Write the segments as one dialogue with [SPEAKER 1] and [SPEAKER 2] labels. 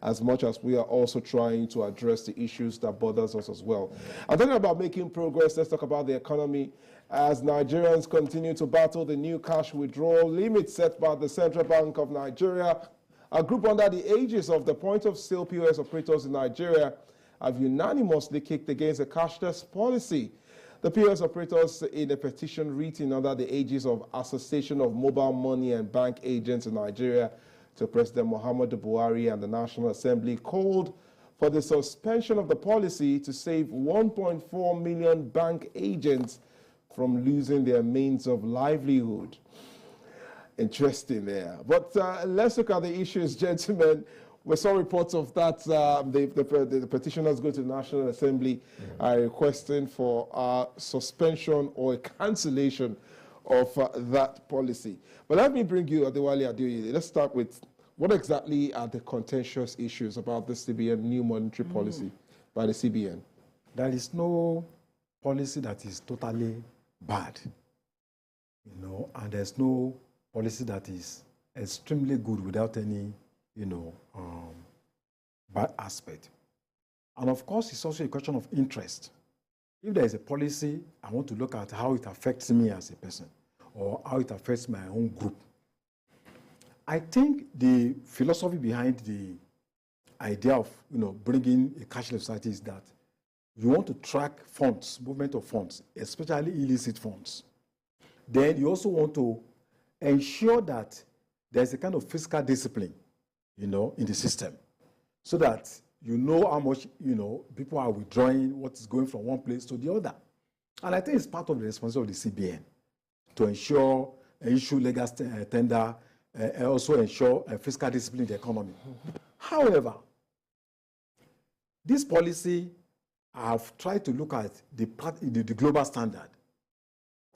[SPEAKER 1] as much as we are also trying to address the issues that bothers us as well. And talking about making progress, let's talk about the economy. As Nigerians continue to battle the new cash withdrawal limit set by the Central Bank of Nigeria, a group under the aegis of the point-of-sale POS operators in Nigeria have unanimously kicked against a cashless policy. The POS operators, in a petition written under the aegis of Association of Mobile Money and Bank Agents in Nigeria to President Muhammadu Buhari and the National Assembly, called for the suspension of the policy to save 1.4 million bank agents from losing their means of livelihood. Interesting there. But let's look at the issues, gentlemen. We saw reports of that. The petitioners go to the National Assembly requesting for suspension or a cancellation of that policy. But let me bring you Adewale Adeoye. Let's start with what exactly are the contentious issues about the CBN new monetary policy by the CBN?
[SPEAKER 2] There is no policy that is totally bad, and there's no policy that is extremely good without any, bad aspect. And of course, it's also a question of interest. If there is a policy, I want to look at how it affects me as a person or how it affects my own group. I think the philosophy behind the idea of, bringing a cashless society is that you want to track funds, movement of funds, especially illicit funds. Then you also want to ensure that there's a kind of fiscal discipline, in the system, so that you know how much, people are withdrawing, what is going from one place to the other. And I think it's part of the responsibility of the CBN to ensure, issue legal tender, and also ensure fiscal discipline in the economy. However, this policy, I've tried to look at the global standard.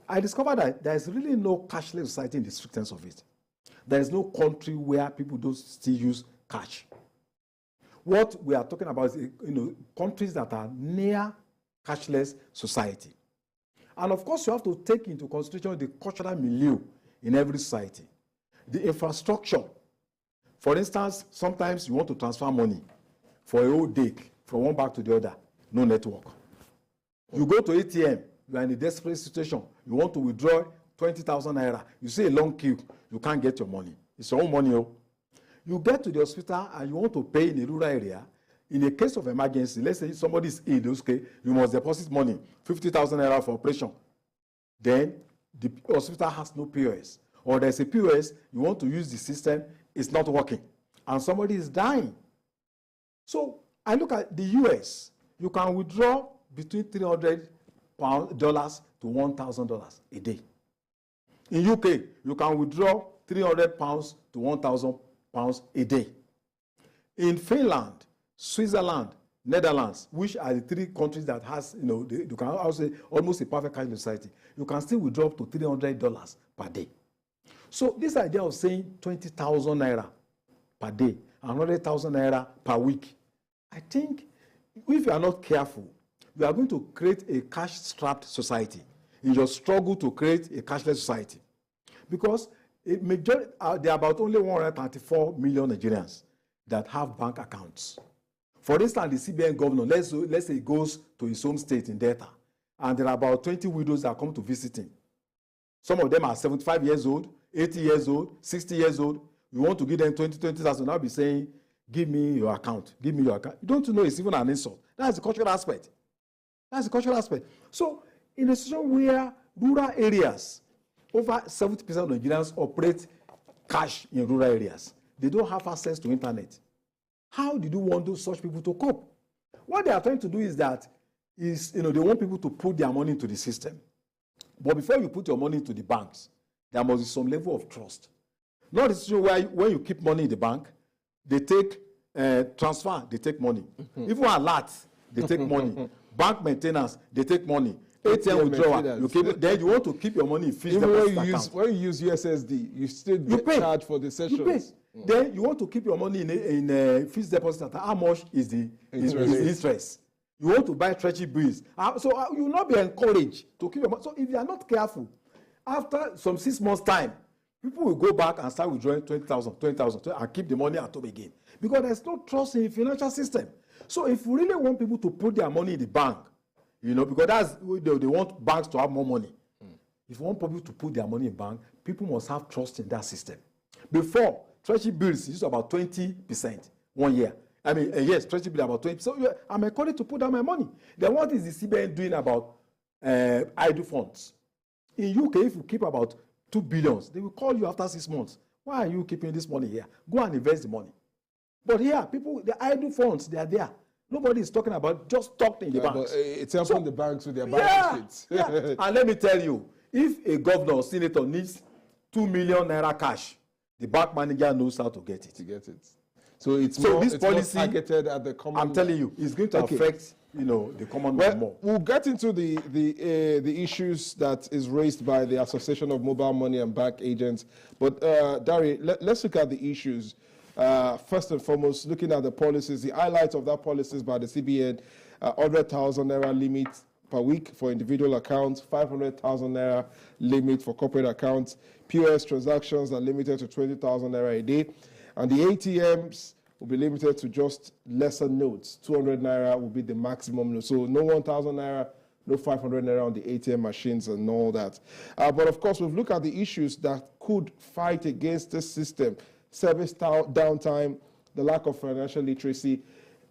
[SPEAKER 2] I discovered that there's really no cashless society in the strict sense of it. There is no country where people don't still use cash. What we are talking about is, countries that are near cashless society. And of course, you have to take into consideration the cultural milieu in every society. The infrastructure. For instance, sometimes you want to transfer money for a whole day from one bank to the other. No network. You go to ATM, you are in a desperate situation. You want to withdraw 20,000 naira. You see a long queue, you can't get your money. It's your own money. You get to the hospital and you want to pay in a rural area. In a case of emergency, let's say somebody is ill, you must deposit money, 50,000 naira for operation. Then the hospital has no POS. Or there's a POS, you want to use the system, it's not working. And somebody is dying. So I look at the US. You can withdraw between $300 to $1,000 a day. In UK, you can withdraw £300 to £1,000 a day. In Finland, Switzerland, Netherlands, which are the three countries that has, you can also say almost a perfect cashless society, you can still withdraw up to $300 per day. So this idea of saying 20,000 naira per day and 100,000 naira per week, I think if you are not careful, you are going to create a cash-strapped society in your struggle to create a cashless society. Because there are about only 134 million Nigerians that have bank accounts. For instance, the CBN governor, let's say he goes to his home state in Delta, and there are about 20 widows that come to visit him. Some of them are 75 years old, 80 years old, 60 years old. You want to give them 20,000, I'll be saying, give me your account, give me your account. You don't know it's even an insult. That's the cultural aspect. That's the cultural aspect. So, in a situation where rural areas, over 70% of Nigerians operate cash in rural areas, they don't have access to internet. How did you want those such people to cope? What they are trying to do is that they want people to put their money into the system. But before you put your money into the banks, there must be some level of trust. Not a situation where when you keep money in the bank, they take transfer, they take money. Even alert, they take money. Bank maintenance, they take money. ATM withdrawal, then you want to keep your money in fixed deposit account. When you use USSD, you still get charged for the sessions. You pay. Then you want to keep your money in fixed deposit account. How much is the interest? You want to buy treasury bills. So you will not be encouraged to keep your money. So if you are not careful, after some 6 months' time, people will go back and start withdrawing 20,000, and keep the money at home again. because there's no trust in the financial system. So if we really want people to put their money in the bank, you know, because that's they want banks to have more money. If you want people to put their money in bank, people must have trust in that system. Before, treasury bills used about 20% 1 year. I mean, yes, treasury bill about 20%. So I'm encouraged to put down my money. Then what is the CBN doing about idle funds? In UK, if you keep about 2 billion, they will call you after 6 months. Why are you keeping this money here? Go and invest the money. But here, people, the idle funds, they are there. Nobody is talking about just talking in the banks.
[SPEAKER 1] But it's helping the banks with their balance sheets.
[SPEAKER 2] Yeah. And let me tell you, if a governor or senator needs 2 million naira cash, the bank manager knows how to get it. So it's this policy
[SPEAKER 1] more targeted at the common.
[SPEAKER 2] I'm telling you, it's going to affect the common man more.
[SPEAKER 1] We'll get into the issues that is raised by the Association of Mobile Money and Bank Agents. But Dari, let's look at the issues. First and foremost, looking at the policies, the highlights of that policies by the CBN: 100,000 naira limit per week for individual accounts, 500,000 naira limit for corporate accounts, POS transactions are limited to 20,000 naira a day, and the ATMs will be limited to just lesser notes. 200 naira will be the maximum note. So no 1,000 naira, no 500 naira on the ATM machines and all that. But of course, we've looked at the issues that could fight against this system: service downtime, the lack of financial literacy.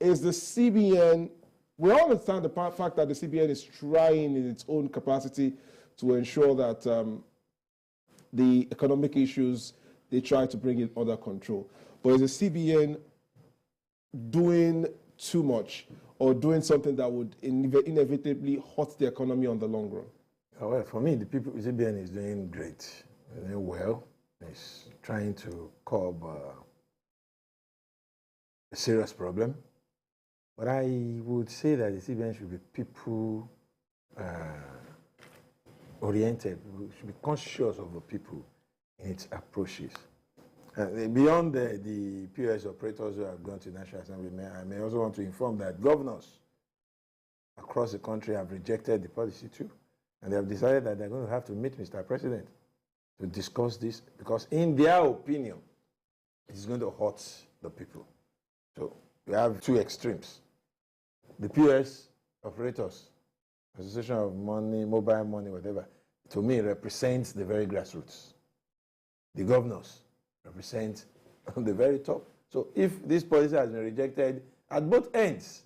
[SPEAKER 1] Is the CBN, we all understand the fact that the CBN is trying in its own capacity to ensure that the economic issues, they try to bring it under control. But is the CBN doing too much or doing something that would inevitably hurt the economy on the long run?
[SPEAKER 3] Well, for me, the CBN is doing great, doing well. It's trying to curb a serious problem. But I would say that the CBN should be people oriented, should be conscious of the people in its approaches. Beyond the POS operators who have gone to National Assembly, I may also want to inform that governors across the country have rejected the policy too. And they have decided that they're going to have to meet Mr. President to discuss this, because in their opinion, it is going to hurt the people. So we have two extremes. The POS operators, Association of Money, Mobile Money, whatever, to me represents the very grassroots. The governors represent on the very top. So if this policy has been rejected at both ends,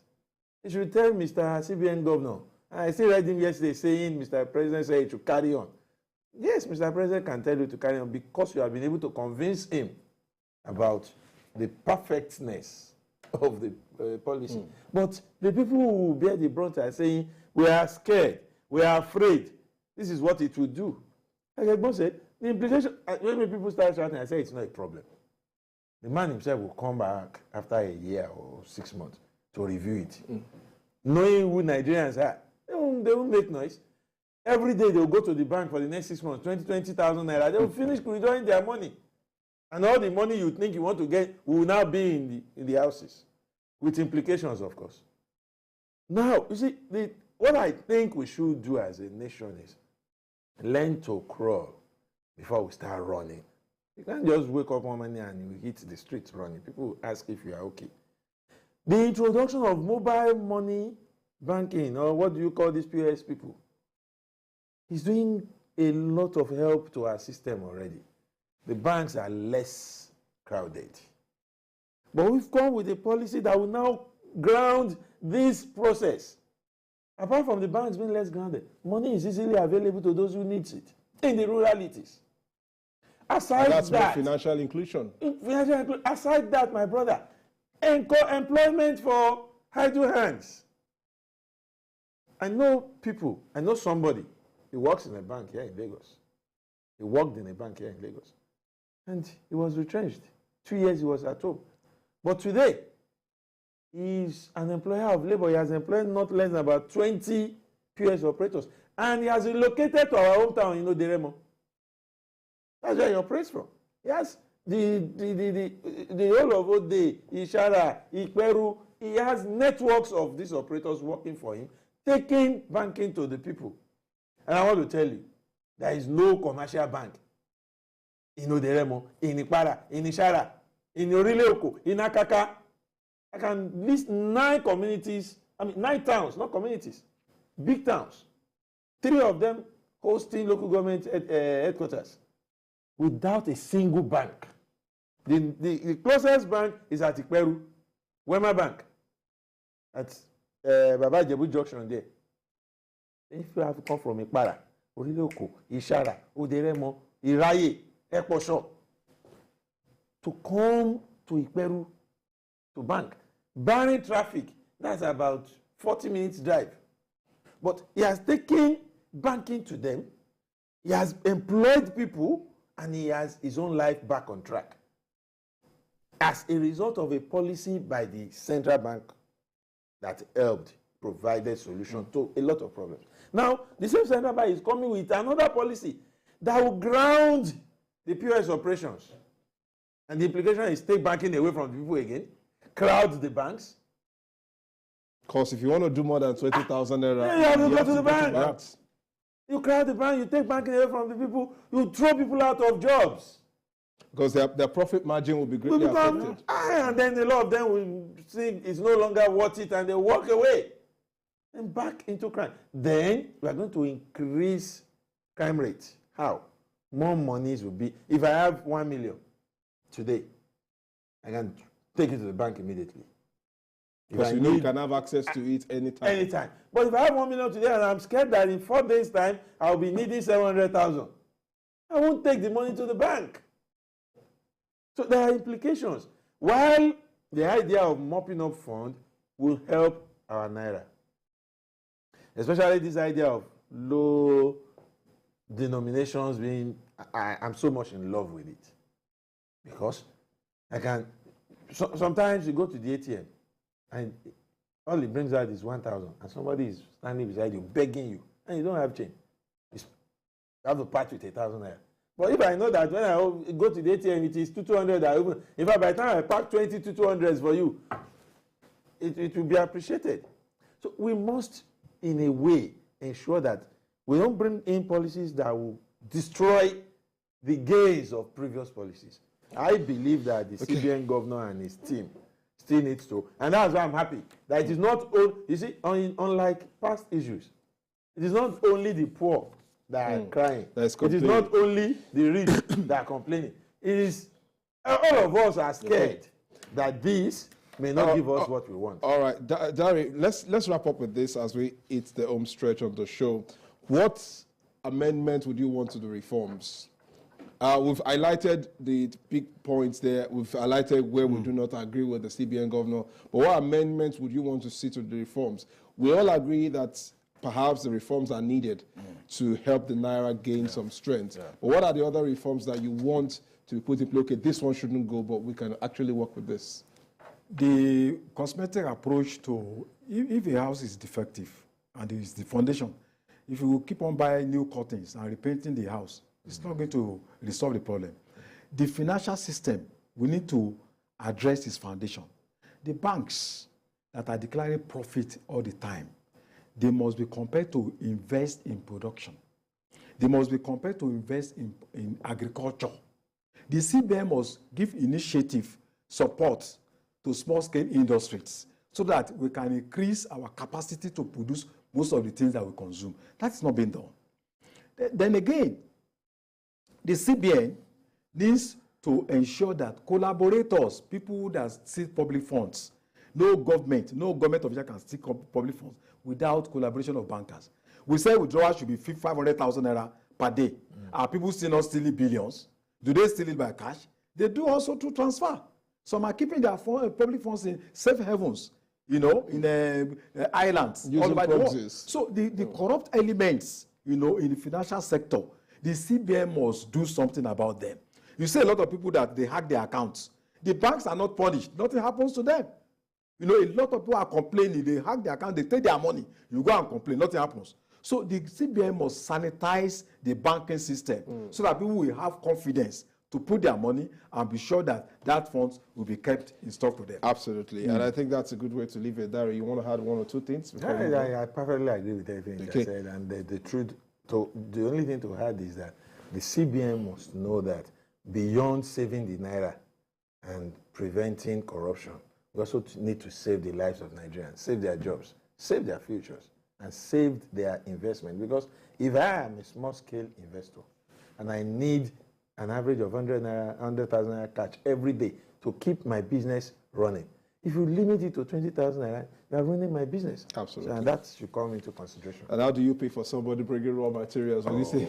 [SPEAKER 3] you should tell Mr. CBN governor. I still read him yesterday saying Mr. President said it should carry on. Yes, Mr. President can tell you to carry on because you have been able to convince him about the perfectness of the policy. But the people who bear the brunt are saying, we are scared, we are afraid. This is what it will do. Like Egbon said, the implication, when people start shouting, I say it's not a problem. The man himself will come back after a year or 6 months to review it. Knowing who Nigerians are, they won't make noise. Every day they will go to the bank for the next 6 months, 20,000 naira. They will finish withdrawing their money. And all the money you think you want to get will now be in the houses, with implications, of course. Now, you see, what I think we should do as a nation is learn to crawl before we start running. You can't just wake up one morning and you hit the streets running. People will ask if you are okay. The introduction of mobile money banking, or what do you call these POS people, is doing a lot of help to our system already. The banks are less crowded. But we've come with a policy that will now ground this process. Apart from the banks being less grounded, money is easily available to those who need it in the ruralities. Aside
[SPEAKER 1] that's
[SPEAKER 3] that,
[SPEAKER 1] financial inclusion.
[SPEAKER 3] Aside that, my brother, employment for idle hands. I know somebody, he works in a bank here in Lagos. He worked in a bank here in Lagos. And he was retrenched. 2 years he was at home. But today, he's an employer of labor. He has employed not less than about 20 POS operators. And he has relocated to our hometown in Oderemo. That's where he operates from. He has the whole of Ode, Ishara, Ikperu. He has networks of these operators working for him, taking banking to the people. And I want to tell you, there is no commercial bank in Oderemo, in Ikpara, in Ishara, in Orileoko, in Akaka, I can list 9 communities, 9 towns, not communities, big towns. 3 of them hosting local government headquarters without a single bank. The closest bank is at Ikperu, Wema Bank, at Baba Jebu Junction there. If you have to come from Ipara, Oriloko, Ishara, Oderemo, Iraye, Ekposho, to come to Ikperu to bank, barring traffic, that's about 40 minutes drive. But he has taken banking to them, he has employed people, and he has his own life back on track as a result of a policy by the central bank that helped provided solution to a lot of problems. Now, the same central bank is coming with another policy that will ground the POS operations. And the implication is take banking away from the people again, crowd the banks.
[SPEAKER 1] Because if you want to do more than 20,000 naira,
[SPEAKER 3] you have to go to the bank. You crowd the bank, you take banking away from the people, you throw people out of jobs.
[SPEAKER 1] Because their profit margin will be greatly affected.
[SPEAKER 3] And then a lot of them will see it's no longer worth it and they walk away and back into crime. Then we are going to increase crime rate. How? More monies will be. If I have 1 million today, I can take it to the bank immediately.
[SPEAKER 1] Because you can have access to it anytime.
[SPEAKER 3] Anytime. But if I have 1 million today and I'm scared that in 4 days' time I'll be needing 700,000, I won't take the money to the bank. So there are implications. While the idea of mopping up fund will help our naira, especially this idea of low denominations being, I'm so much in love with it. Because I can, sometimes you go to the ATM and all it brings out is 1,000 and somebody is standing beside you begging you and you don't have change. You have to part with 1,000 naira. But if I know that when I go to the ATM, it is 200, in fact, by the time I pack 20 to 200s for you, it will be appreciated. So we must, in a way, ensure that we don't bring in policies that will destroy the gains of previous policies. I believe that the CBN governor and his team still needs to, and that's why I'm happy that it is not, you see, unlike past issues, it is not only the poor that are crying. It is not only the rich that are complaining. It is all of us are scared that this may not give us what we want.
[SPEAKER 1] All right, Dari, let's wrap up with this as we hit the home stretch of the show. What amendment would you want to the reforms? We've highlighted the big points there. We've highlighted where we do not agree with the CBN governor. But what amendments would you want to see to the reforms? We all agree that perhaps the reforms are needed to help the naira gain some strength. But what are the other reforms that you want to be put in place? Okay, this one shouldn't go, but we can actually work with this.
[SPEAKER 2] The cosmetic approach to, if a house is defective and it's the foundation, if you keep on buying new curtains and repainting the house, it's not going to resolve the problem. The financial system, we need to address its foundation. The banks that are declaring profit all the time, they must be compelled to invest in production. They must be compelled to invest in agriculture. The CBN must give initiative support to small-scale industries so that we can increase our capacity to produce most of the things that we consume. That's not being done. Then again, the CBN needs to ensure that collaborators, people that steal public funds, no government official can steal public funds without collaboration of bankers. We say withdrawal should be 500,000 naira per day. Are people still not stealing billions? Do they steal it by cash? They do also through transfer. Some are keeping their public funds in safe havens, in islands all over the world. So the corrupt elements, in the financial sector, the CBN must do something about them. You see a lot of people that they hack their accounts. The banks are not punished. Nothing happens to them. A lot of people are complaining. They hack their account. They take their money. You go and complain. Nothing happens. So the CBN must sanitize the banking system so that people will have confidence to put their money and be sure that funds will be kept in stock for them.
[SPEAKER 1] Absolutely. And I think that's a good way to leave it. Dari, you want to add one or two things?
[SPEAKER 3] I perfectly agree with everything you said. And the truth, the only thing to add is that the CBN must know that beyond saving the naira and preventing corruption, We also need to save the lives of Nigerians, save their jobs, save their futures, and save their investment. Because if I am a small-scale investor and I need an average of 100,000 naira cash every day to keep my business running, if you limit it to 20,000 naira, you are ruining my business.
[SPEAKER 1] Absolutely.
[SPEAKER 3] So, and that should come into consideration.
[SPEAKER 1] And how do you pay for somebody bringing raw materials? Will you say?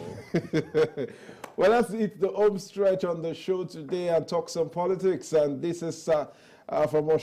[SPEAKER 1] Well, that's it, the home stretch on the show today, and talk some politics. And this is from